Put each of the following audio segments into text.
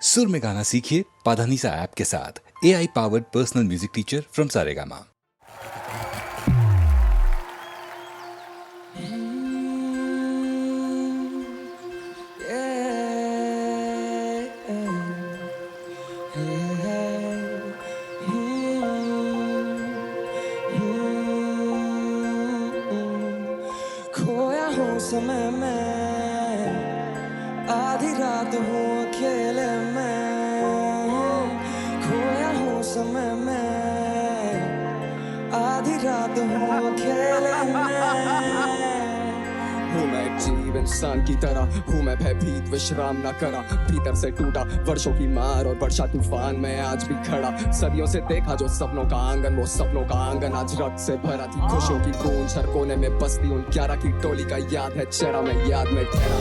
सुर में गाना सीखिए पाधानीसा ऐप के साथ। AI powered personal music teacher from Saregama. खोया हूँ समय में, आधी रात हूँ अकेले में। खोया हूँ समय में, आधी रात हूँ अकेले में। हूँ मैं एक जीव इंसान की तरह, हूँ मैं भयभीत विश्राम न करा। भीतर से टूटा वर्षों की मार और वर्षा तूफान में आज भी खड़ा। सदियों से देखा जो सपनों का आंगन, वो सपनों का आंगन आज रक्त से भरा थी। खुशियों की गूंज हर कोने में बसती उन 11 की टोली का याद है चेहरा, मैं याद में ठहरा।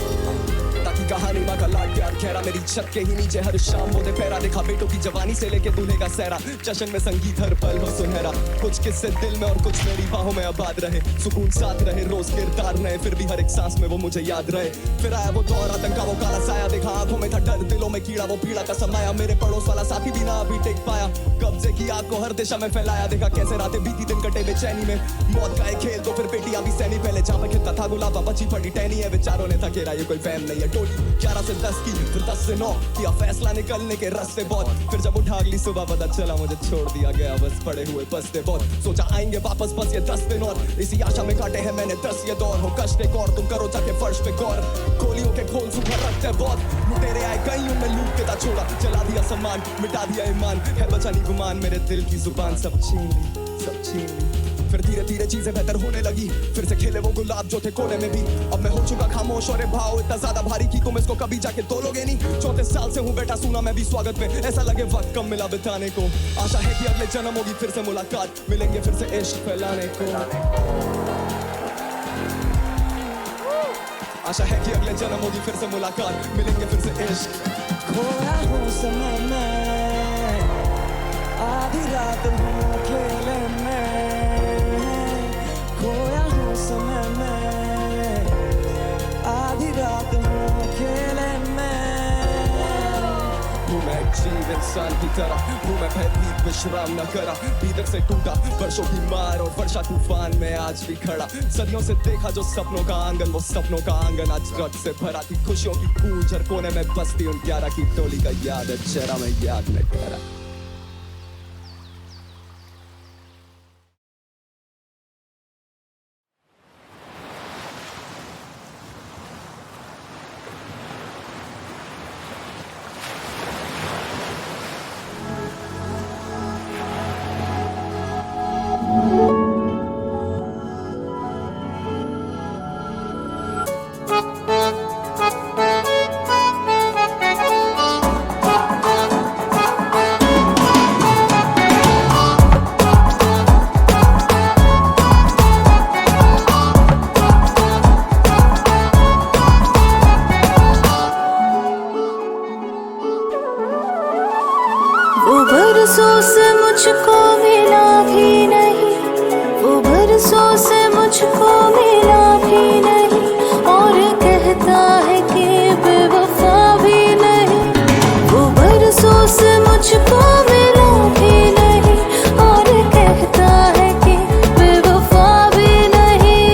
ताकि कहानी का लाड प्यार गहरा, मेरी छत के ही नीचे हर शाम वो दोपहरा। देखा बेटों की जवानी से लेके दूल्हे का सहरा, जश्न में संगीत हर पल हो सुनहरा। कुछ किस्से दिल में और कुछ मेरी बाहों में आबाद रहे। सुकून साथ रहे रोज किरदार नए, फिर भी हर एक सांस में वो मुझे याद रहे। फिर आया वो दौर आतंका, वो काला साया। देखा आंखों में था डर, दिलों में कीड़ा, वो पीड़ा का समाया। मेरे पड़ोस वाला साथी भी ना अभी टेक पाया। कब्जे की आग को हर दिशा में फैलाया। देखा कैसे रातें बीती दिन कटे बेचैनी में। मौत का एक खेल तो फिर बेटियां भी सैनी। पहले जहाँ पे खिलता था गुलाबा, बची पड़ी टहनी है। विचारों ने था घेरा, ये कोई फैम नहीं है। टोली 11 से 10 की, फिर 10 से 9 किया फैसला निकलने के रास्ते बहुत। फिर जब उठा अगली सुबह पता चला मुझे छोड़ दिया गया, बस पड़े हुए बसते बहुत। सोचा आएंगे वापस बस ये 10 दिन और, इसी आशा में काटे हैं मैंने 10 ये दौर। हो कष्ट एक और, तुम करो जाके फर्श पे गौर। गोलियों के खोल सुखा रखते बहुत। लुटेरे आए कहीं उनमें लूट के था छोड़ा। जला दिया सम्मान, मिटा दिया ईमान, है बचा नहीं गुमान। मेरे दिल की जुबान सब छीन ली, सब छीन ली। फिर धीरे धीरे चीजें बेहतर होने लगी। फिर से खिले वो गुलाब जो थे कोने में भी। अब मैं हो चुका खामोश और ये भाव इतना ज्यादा भारी कि तुम इसको कभी जाके तोलोगे नहीं। 34 साल से हूँ बैठा सुना मैं भी स्वागत में, ऐसा लगे वक्त कम मिला बिताने को। आशा है कि अगले जन्म होगी फिर से मुलाकात, मिलेंगे फिर से इश्क फैलाने को। आशा है कि अगले जन्म होगी फिर से मुलाकात, मिलेंगे फिर से इश्क। खोया हूँ समय में, आधी रात हूँ अकेले में। खोया हूँ समय में, आधी रात हूँ अकेले में। हूँ मैं एक जीव इंसान की तरह, हूँ मैं भयभीत विश्राम न करा। भीतर से टूटा वर्षों की मार और वर्षा तूफान में आज भी खड़ा। सदियों से देखा जो सपनों का आंगन, वो सपनों का आंगन आज रक्त से भरा थी। खुशियों की गूंज हर कोने में बसती उन 11 की टोली का याद है चेहरा, मैं याद में ठहरा। वो बरसों से मुझको मिला भी नहीं, वो बरसों से मुझको मिला भी नहीं। और कहता है कि बेवफा भी नहीं। वो बरसों से मुझको मिला भी नहीं, और कहता है कि बेवफा भी नहीं।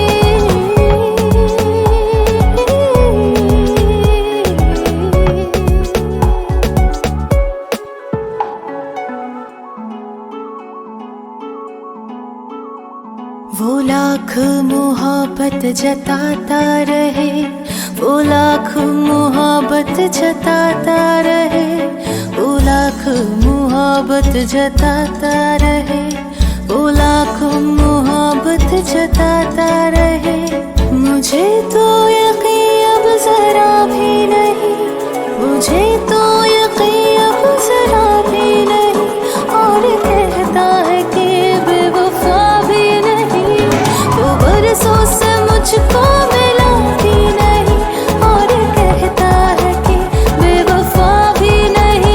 वो लाख मोहब्बत जताता रहे, वो लाख मोहब्बत जताता रहे, वो लाख मोहब्बत जताता रहे, वो लाख मोहब्बत जताता रहे। मुझे तो यकीन अब जरा भी नहीं, मुझे तो यकीन अब जरा भी नहीं। और कहता है कि बेवफा भी नहीं। वो बरसों से मुझको मिला भी नहीं, और कहता है कि बेवफा भी नहीं।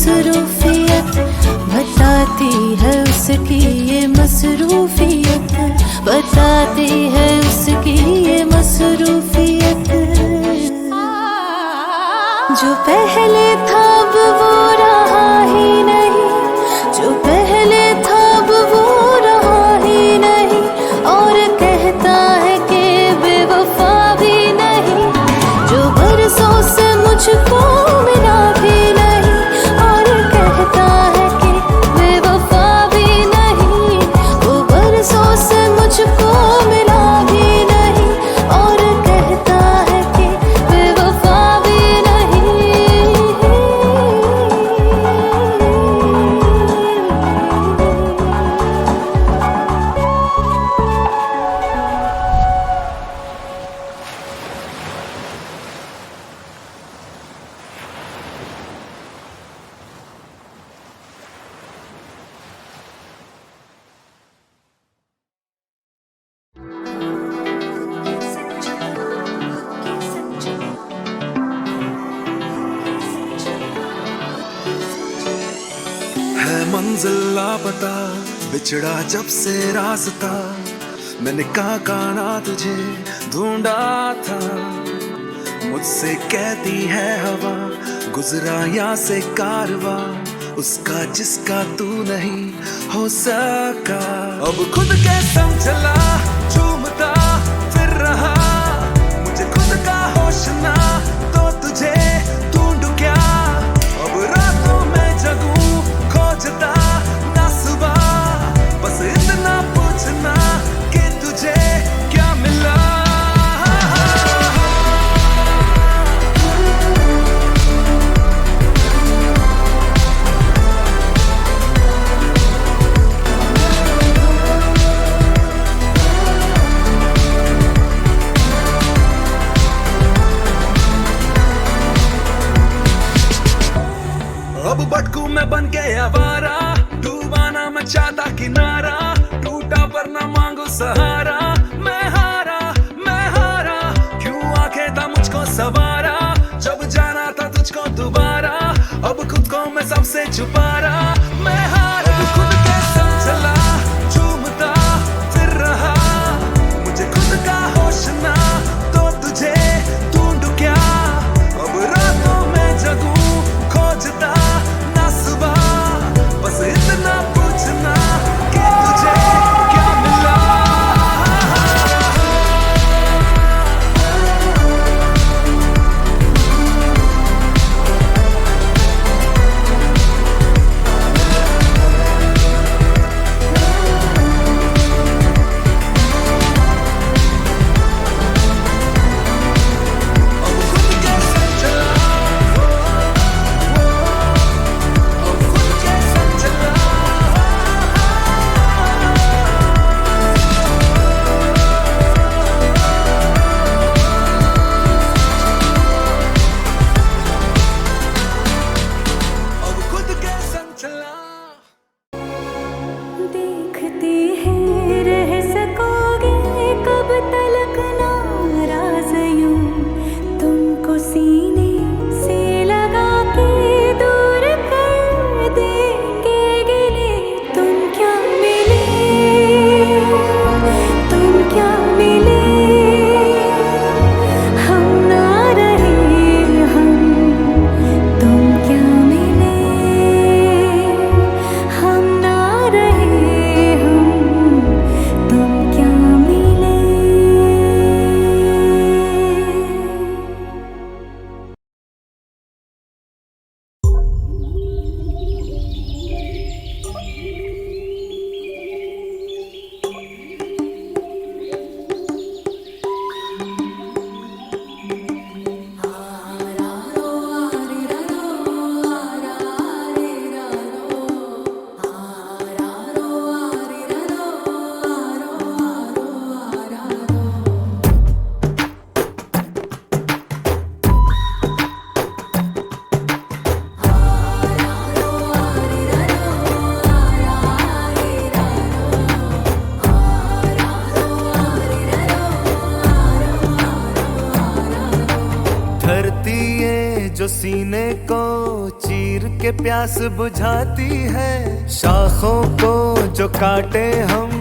मसरूफियत बताती है उसकी ये मसरूफियत, बताती है उसकी ये मसरूफियत। जो पहले था अब वो रहा ही नहीं, जो पहले था अब वो रहा ही नहीं, और कहता है कि बेवफा भी नहीं। जो बरसों से मुझको मिला भी नहीं, और कहता है कि बेवफा भी नहीं। वो बरसों से मुझको मिला भी नहीं, और कहता है कि बेवफा भी है मंजिल लापता, बिछड़ा जब से रास्ता, मैंने कहाँ ना तुझे ढूंढा था। मुझसे कहती है हवा, गुजरा यहाँ से कारवा, उसका जिसका तू नहीं हो सका। अब खुद के संग चला, झूमता फिर रहा, मुझे खुद का होश ना, तो तुझे ढूंढूं क्या। अब रातों में जगूं, खोजता ना सुबह, बस इतना पूछना कि तुझे क्या मिला। अब भटकू मैं बन के आवारा, डूबाना मैं चाहता किनारा, टूटा पर ना मांगू सहारा। मैं हारा, मैं हारा, क्यों आंखें था मुझको सवारा, जब जाना था तुझको दोबारा, अब खुद को मैं सबसे छुपा रहा। मैं हारा, अब खुद के संग चला, झूमता फिर रहा, मुझे खुद का होश ना, तो तुझे ढूंढूं क्या। अब रातों में जगूं, खोजता ना सुबह, बस इतना पूछना कि तुझे क्या मिला। अब खुद के संग चला, अब खुद के संग चला। अब खुद के संग चला। देखते हैं रह सकोगे कब तलक नाराज यूं, तुमको सीने से लगा के दूर कर देंगे गिले। तुम क्या मिले, तुम क्या मिले, हम ना रहे हम, तुम क्या मिले, हम ना रहे हम, तुम क्या मिले। के प्यास बुझाती है। शाखों को जो काटे हम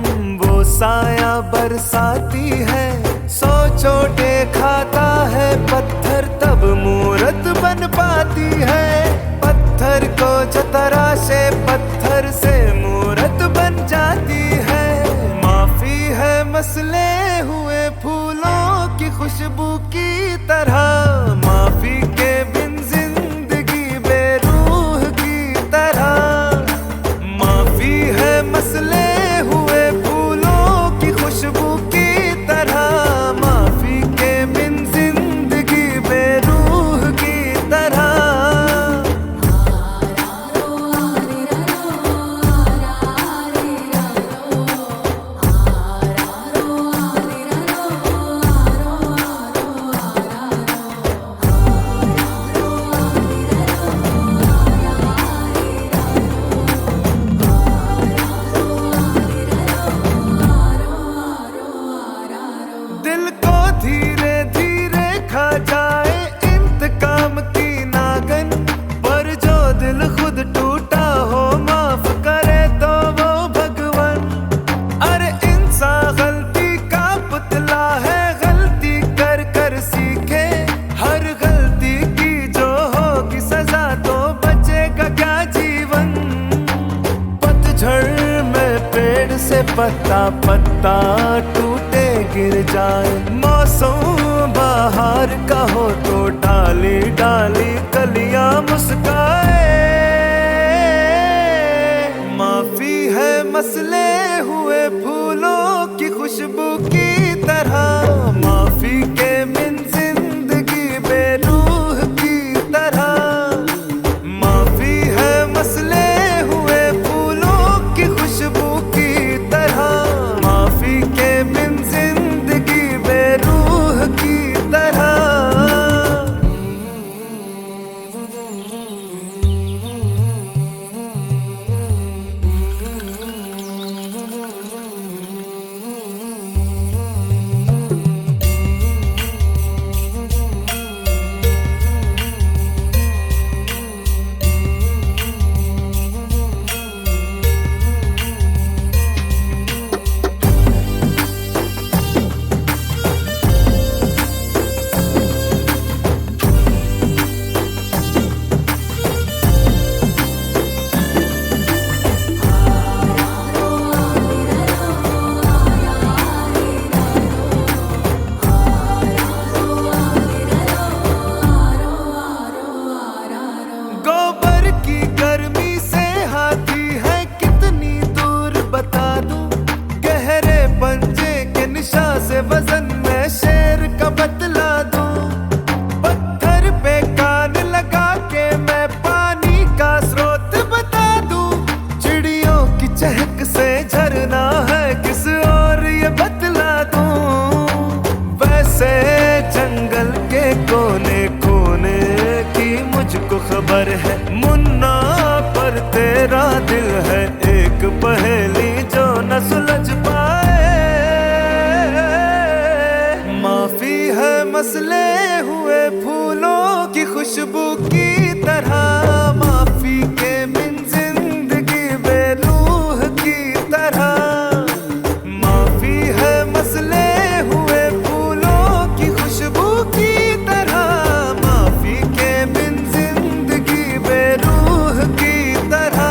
वो साया बरसाती है। 100 चोटे खाता है पत्थर तब मूरत बन पाती है। पत्थर को जो तराशे पत्थर से मूरत बन जाती है। माफी है मसले हुए फूलों की खुशबू की तरह। माफी के बिन जिंदगी बेरूह की तरह। माफी है मसले हुए फूलों की खुशबू की तरह। माफी के बिन जिंदगी बेरूह की तरह। दिल को धीरे धीरे खा जाए इंतकाम की नागन। पर जो दिल खुद टूटा हो माफ करे तो वो भगवान। अरे इंसान गलती का पुतला है, गलती कर कर सीखे। हर गलती की जो होगी सजा तो बचेगा क्या जीवन। पतझड़ में पेड़ से पत्ता पत्ता टूटे गिर जाए। मौसम बाहर का हो तो डाली डाली कलियां मुस्काए। माफी है मसले हुए फूलों की खुशबू की तरह। माफी के बिन जिंदगी बेरूह की तरह। माफी है मसले हुए फूलों की खुशबू की तरह। माफी के बिन जिंदगी बेरूह की तरह। गोबर की गर्मी से हाथी है कितनी दूर बता दूं। गहरे पंजे के निशा से वजन में शेर का बतला दूं। पत्थर पे कान लगा के मैं पानी का स्रोत बता दूं। चिड़ियों की चहक से झरना है किस और ये बतला दूं। वैसे जंगल के कोने कोने की मुझको खबर है। मुन्ना पर तेरा दिल है एक पहेली जो न सुलझ पाए। माफी है मसले हुए फूलों की खुशबू की तरह। माफी के बिन जिंदगी बेरूह की तरह। माफी है मसले हुए फूलों की खुशबू की तरह। माफी के बिन जिंदगी बेरूह की तरह।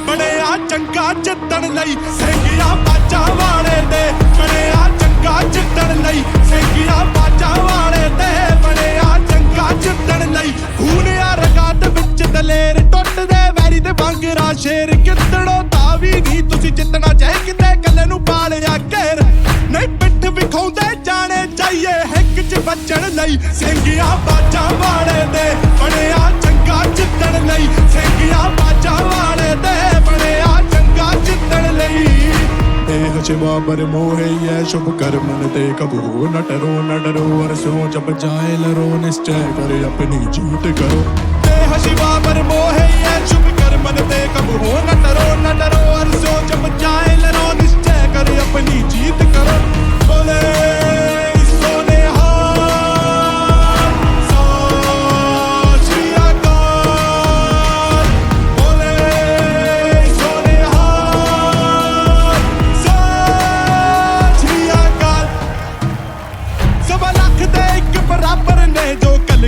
ਬਣਿਆ ਚੰਗਾ ਜਿੱਤਣ ਲਈ ਸਿੰਘੀਆਂ ਬਾਜਾਂ ਵਾਲੇ ਦੇ ਬਣਿਆ ਚੰਗਾ ਜਿੱਤਣ ਲਈ ਸਿੰਘੀਆਂ ਬਾਜਾਂ ਵਾਲੇ ਦੇ ਬਣਿਆ ਚੰਗਾ ਜਿੱਤਣ ਲਈ ਖੂਨ ਆ ਰਗਾਂ ਦੇ ਵਿੱਚ ਦਲੇਰ ਟੁੱਟਦੇ ਵੈਰੀ ਦੇ ਵਾਂਗਰਾ ਸ਼ੇਰ ਕਿੱਤੜੋ ਦਾ ਵੀ ਨਹੀਂ ਤੁਸੀਂ ਜਿੱਤਣਾ ਚਾਹੇ ਕਿਤੇ ਕੱਲੇ ਨੂੰ ਪਾਲਿਆ ਘੇਰ ਨਹੀਂ ਪਿੱਠ ਵਿਖਾਉਂਦੇ ਜਾਣੇ ਚਾਹੀਏ ਹਿੱਕ 'ਚ ਵੱਜਣ ਲਈ ਸਿੰਘੀਆਂ ਬਾਜਾਂ ਵਾਲੇ ਦੇ ਬਣਿਆ ਚੰਗਾ ਜਿੱਤਣ ਲਈ ਸਿੰਘੀਆਂ ਬਾਜਾਂ ਵਾਲੇ ਦੇ ਬਣਿਆ ਚੰਗਾ ਜਿੱਤਣ ਲਈ ਇਹ शिवा पर मोहे ये शुभ कर्मन ते कबू न डरो और सो जब जाए लरो निश्चय करे अपनी जीत करो देह शिवा पर मोहे ये शुभ कर्मन ते कबू न डरो और सो जब जाए लरो निश्चय करे अपनी जीत करो बोले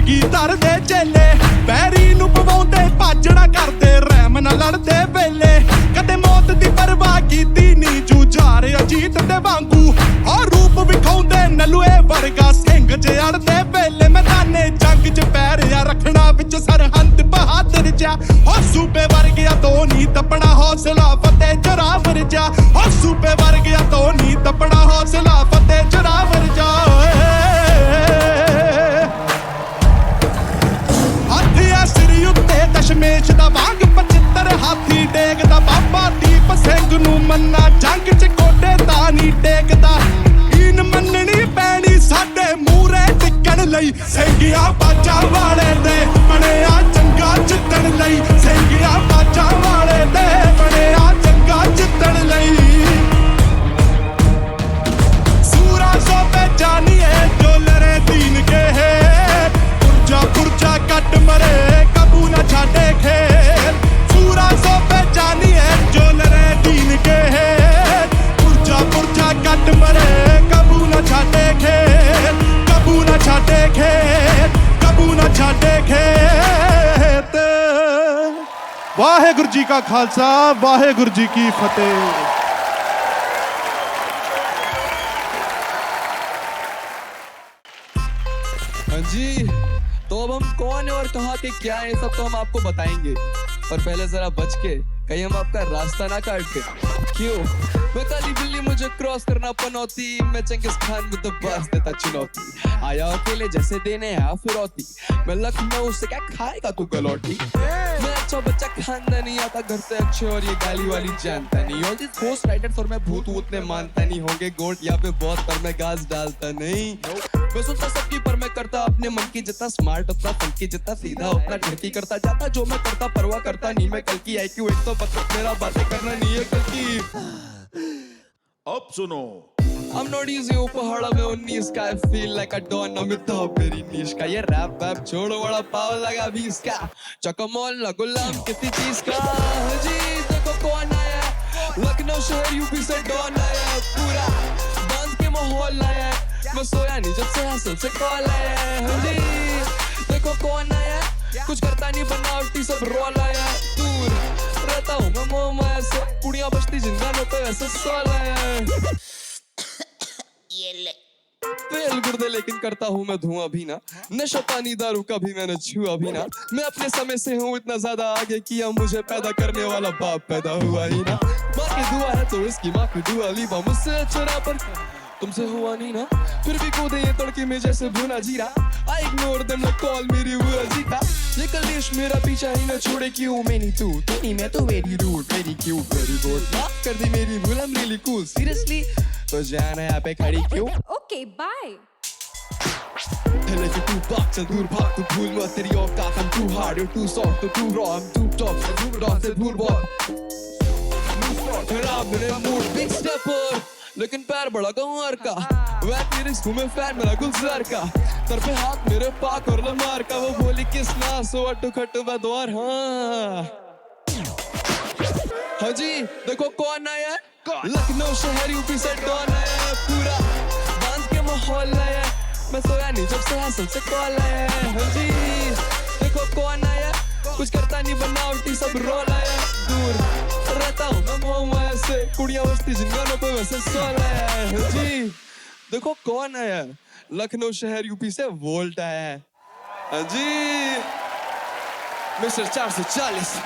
ਗੀਤਾਰ ਦੇ ਚੇਲੇ ਪੈਰੀ ਨੂੰ ਪਵਾਉਂਦੇ ਭਾਜੜਾ ਕਰਦੇ ਰਹਿਮ ਨਾਲ ਲੜਦੇ ਵੇਲੇ ਕਦੇ ਮੌਤ ਦੀ ਪਰਵਾਹ ਕੀਤੀ ਨਹੀਂ ਜੂਝਾਰ ਅਜੀਤ ਦੇ ਵਾਂਗੂ ਔਰ ਰੂਪ ਵਿਖਾਉਂਦੇ ਨਲੂਏ ਵਰਗਾ ਸਿੰਘ ਜੜਦੇ ਵੇਲੇ ਮੈਦਾਨੇ ਜੰਗ 'ਚ ਪੈਰਿਆ ਰੱਖਣਾ ਵਿੱਚ ਸਰਹੰਦ ਬਹਾਦਰ ਜਾ ਹੋ ਸੂਬੇ ਵਰਗਿਆ ਤੋਂ ਨਹੀਂ ਤਪਣਾ ਹੌਸਲਾ ਫਤਿਹ ਜਰਾਵਰ ਜਾ ਹੋ ਸੂਬੇ ਵਰਗਿਆ ਤੋਂ ਨਹੀਂ ਤਪਣਾ ਹੌਸਲਾ ਫਤਿਹ ਜਰਾਵਰ ਜਾ ਦਸ਼ਮੇਸ਼ ਦਾ ਵਾਂਗ 75 ਹਾਥੀ ਡੇਗਦਾ ਬਾਬਾ ਦੀਪ ਸਿੰਘ ਨੂੰ ਮੰਨਾ ਜੰਗ 'ਚ ਕੋਡੇ ਤਾਂ ਨਹੀਂ ਟੇਕਦਾ ਈਨ ਮੰਨਣੀ ਪੈਣੀ ਸਾਡੇ ਮੂਰੇ ਟਿਕਣ ਲਈ ਸਿੰਘੀਆਂ ਬਾਜਾਂ ਵਾਲੇ ਦੇ ਬਣਿਆ ਚੰਗਾ ਜਿੱਤਣ ਲਈ ਸਿੰਘੀਆਂ ਬਾਜਾਂ ਵਾਲੇ ਦੇ ਬਣਿਆ ਚੰਗਾ ਜਿੱਤਣ ਲਈ ਸੂਰਾ ਸੋਪੇ ਜਾਨੀਏ ਜੋ ਲੜੇ ਦੀਨ ਕੇ ਪੁਰਜਾ ਕੱਟ ਮਰੇ ਕਬੂ ਨਾ ਛਾਡੇ ਖੇਲ ਸੂਰਾ ਸੋਪੇ ਜਾਨੀਏ ਜੋ ਲੜੇ ਦੀਨ ਕੇ ਪੁਰਜਾ ਕੱਟ ਮਰੇ ਕਬੂ ਨਾ ਛਾਡੇ ਖੇਲ ਕਬੂ ਨਾ ਛਾਡੇ ਖੇਲ ਕਬੂ ਨਾ ਛਾਡੇ ਖੇਤ ਵਾਹਿਗੁਰੂ ਜੀ ਕਾ ਖਾਲਸਾ ਵਾਹਿਗੁਰੂ ਜੀ ਕੀ ਫਤਿਹ हाँ जी तो अब हम कौन है और कहाँ के क्या है सब तो हम आपको बताएंगे पर पहले जरा बच के कहीं हम आपका रास्ता ना काट दे क्यों मैं काली बिल्ली मुझे क्रॉस करना पनौती मैं चंगिस खान में तो बस देता चुनौती आया अकेले जैसे देने है फिरौती मैं लखनऊ से क्या खाएगा तू गलौटी मैं अच्छा बच्चा खानदानी आता घर से अच्छे और ये गाली वाली जानता नहीं और जिस घोस्ट राइडर्स और मैं भूत उतने मानता नहीं होंगे गोट यहाँ पे बहुत पर मैं घास डालता नहीं मैं सुनता सबकी पर मैं करता अपने मन की जितना स्मार्ट उतना फंकी जितना सीधा उतना ठरकी करता जाता जो मैं करता परवाह करता नहीं मैं कल की IQ 132 मेरा बातें करना नहीं है कल की अब सुनो I'm not easy पहाड़ा में 19 का I feel like a don Amit मेरी नीश का ये रैप वैप छोड़ो बड़ा पाव लगा 20 का चकमोल ना गुलाम किसी चीज का जी देखो कौन आया लखनऊ शहर यूपी से डॉन आया पूरा बांध के माहौल आया मैं सोया नहीं जब से हंसल से कॉल आया जी देखो कौन आया कुछ करता नहीं बनावटी सब रोल आया दूर रहता हूँ मैं मोह माया से कुड़ियाँ बचती जिंदा तो ऐसे सॉल आया फेल गुर्दे लेकिन करता हूँ मैं धुआं भी ना नशा पानी दारू का भी मैंने छुआ भी ना मैं अपने समय से हूँ इतना ज्यादा आगे किया मुझे पैदा करने वाला बाप पैदा हुआ ही ना माँ की दुआ है तो इसकी माँ की दुआ लीबा मुझसे अच्छा पर तुमसे हुआ नहीं ना फिर भी कूदे ये तड़के में जैसे भुना जीरा I ignore them like call मेरी हुआ जीता ये कलेश मेरा पीछा ही न छोड़े क्यों मैंने तू नहीं मैं तो very rude very cute very good माफ कर दी मेरी भूल I'm really cool seriously तो जाना यहाँ पे खड़ी क्यों Okay, bye. पहले कि तू भाग चल दूर भाग तू भूल मत तेरी औकात I'm too hard you're too soft too raw I'm too tough से दूर रहा से दूर बहुत खराब मेरे मूड big stepper लेकिन पैर बड़ा कंवर का वह तेरे स्कूल में फैन मेरा गुलजार का तर पे हाथ मेरे पाक और लमार का वो बोली किस ना सो अटू खटू बदवार हाँ हाँ जी देखो कौन आया लखनऊ शहर यूपी से डॉन आया पूरा बांध के माहौल आया मैं सोया नहीं जब से हंसल से कॉल आया हाँ जी देखो कौन आया कुछ करता नहीं बनावटी सब रोल आया दूर वैसे कुड़ियां मस्ती जिंगानों पे वैसे सोले जी देखो कौन आया है लखनऊ शहर यूपी से वोल्ट आया है हाँ जी मिस्टर 440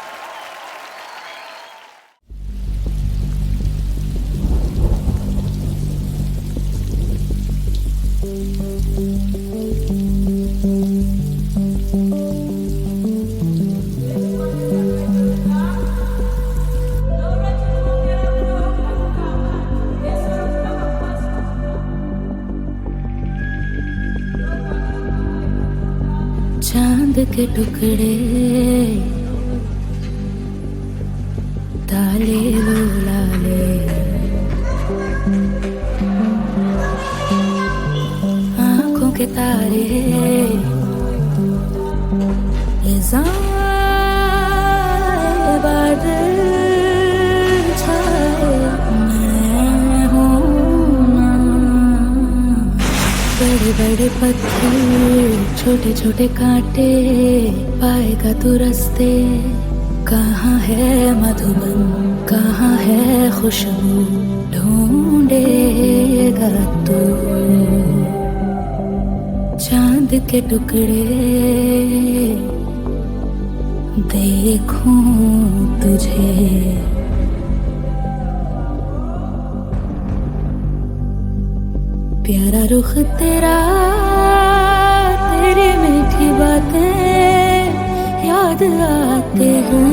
चांद के टुकड़े ताले लो लाले आंखों के तारे ये ज़ाए बादल छाए मैं हूँ ना बड़े बड़े पत्थर छोटे छोटे कांटे पाएगा तू रास्ते कहाँ है मधुबन कहाँ है खुशबू ढूंढेगा तू चांद के टुकड़े देखूं तुझे प्यारा रुख तेरा तेरी मीठी बातें याद आते हैं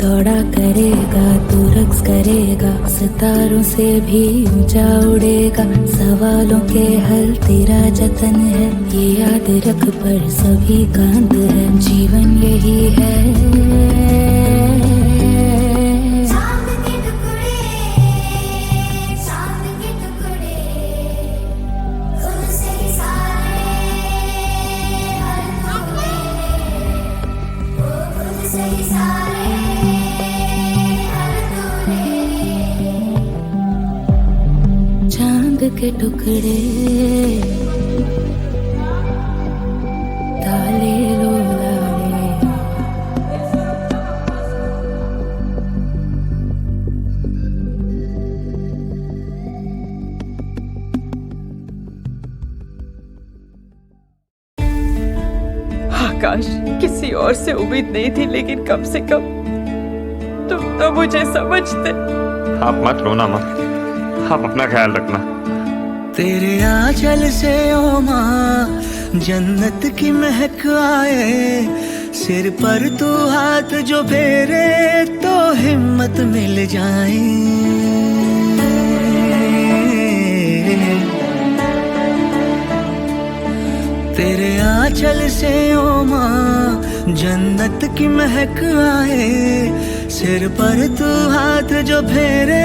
दौड़ा करेगा तू रक्स करेगा सितारों से भी ऊंचा उड़ेगा सवालों के हल तेरा जतन है ये याद रख पर सभी का अंत है जीवन यही है चांद के टुकड़े ताले लो लाले आकाश किसी और से उम्मीद नहीं थी लेकिन कम से कम तुम तो मुझे समझते आप मत रोना माँ आप अपना ख्याल रखना तेरे आंचल से ओ माँ जन्नत की महक आए सिर पर तू हाथ जो फेरे तो हिम्मत मिल जाए तेरे आंचल से ओ माँ जन्नत की महक आए सिर पर तू हाथ जो फेरे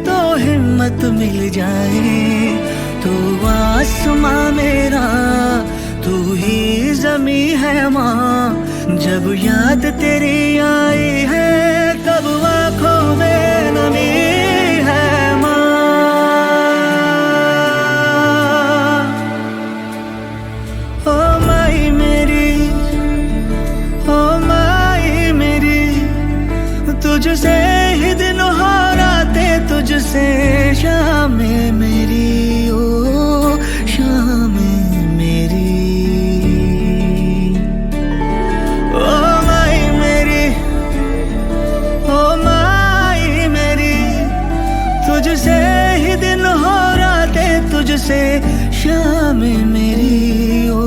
तो हिम्मत मिल जाए तू आसमां मेरा तू ही ज़मी है माँ जब याद तेरी आई है तब आँखों में नमी है माँ ओ माई मेरी ओ माई मेरी तुझसे ही दिन हो रातें तुझसे शामें मेरी ओ शामें मेरी ओ माई मेरी ओ माई मेरी तुझसे ही दिन हो रातें तुझसे शामें मेरी ओ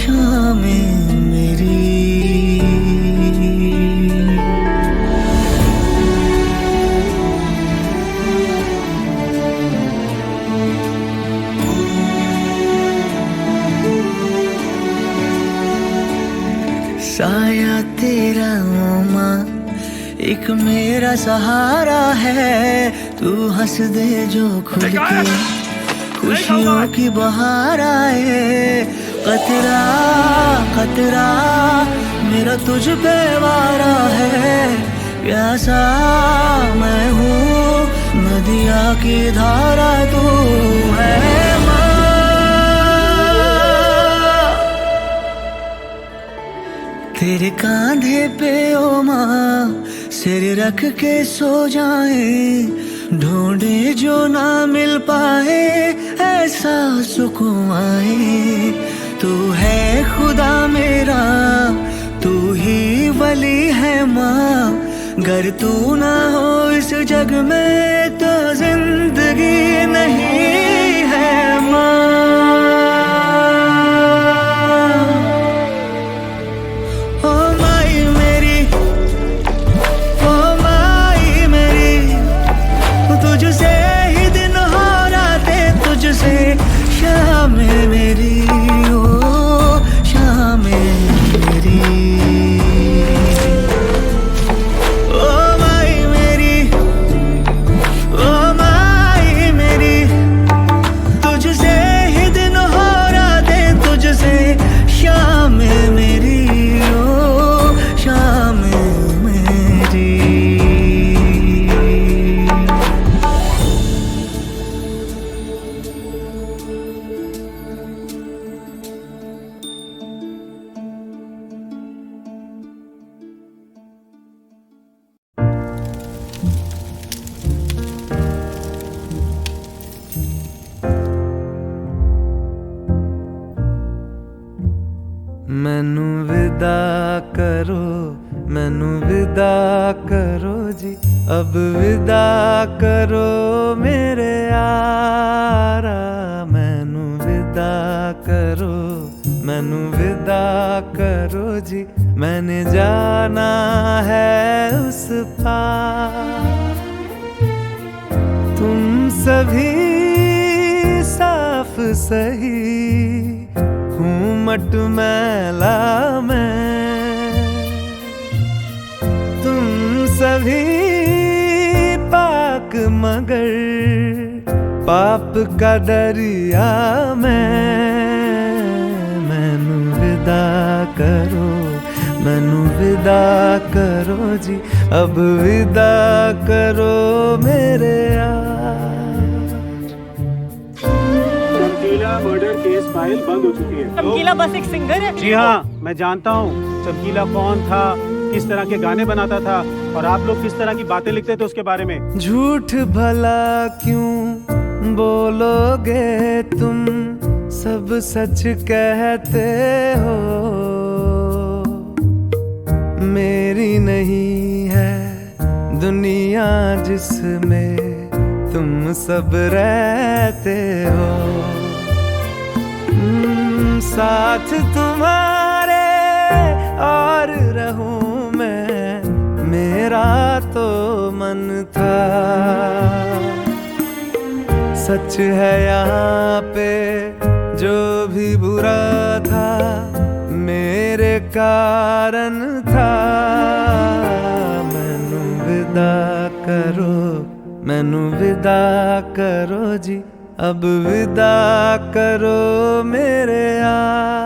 शामें मेरी साया तेरा माँ एक मेरा सहारा है तू हंस दे जो खुल के खुशियों की बहार आए कतरा कतरा मेरा तुझ पे वारा है प्यासा मैं हूँ नदिया की धारा तू है माँ। तेरे कांधे पे ओ माँ सिर रख के सो जाए, ढूंढे जो ना मिल पाए ऐसा सुकून आए। तू है खुदा मेरा, तू ही वली है माँ। गर तू ना हो इस जग में तो जिंदगी नहीं है माँ। ओ माई मेरी, ओ माई मेरी, तुझसे ही दिन हो रातें, तुझसे शाम मेरी, ओ शाम मेरी। मैनू विदा करो, मैनू विदा करो जी, अब विदा करो मेरे यारा। मैनू विदा करो, मैनू विदा करो जी, मैंने जाना है उस पार। तुम सभी साफ सही हूँ मट मैला मैं, तुम सभी पाक मगर पाप का दरिया मैं। मैनू विदा करो, मैनू विदा करो जी, अब विदा करो मेरे यार। मर्डर केस फाइल बंद हो चुकी है। चमकीला बस एक सिंगर है। जी हाँ, मैं जानता हूँ चमकीला कौन था, किस तरह के गाने बनाता था और आप लोग किस तरह की बातें लिखते थे उसके बारे में। झूठ भला क्यों बोलोगे तुम, सब सच कहते हो। मेरी नहीं है दुनिया जिसमें तुम सब रहते हो। साथ तुम्हारे और रहूं मैं, मेरा तो मन था। सच है यहाँ पे जो भी बुरा था मेरे कारण था। मैनू विदा करो, मैनू विदा करो जी, अब विदा करो मेरे यार।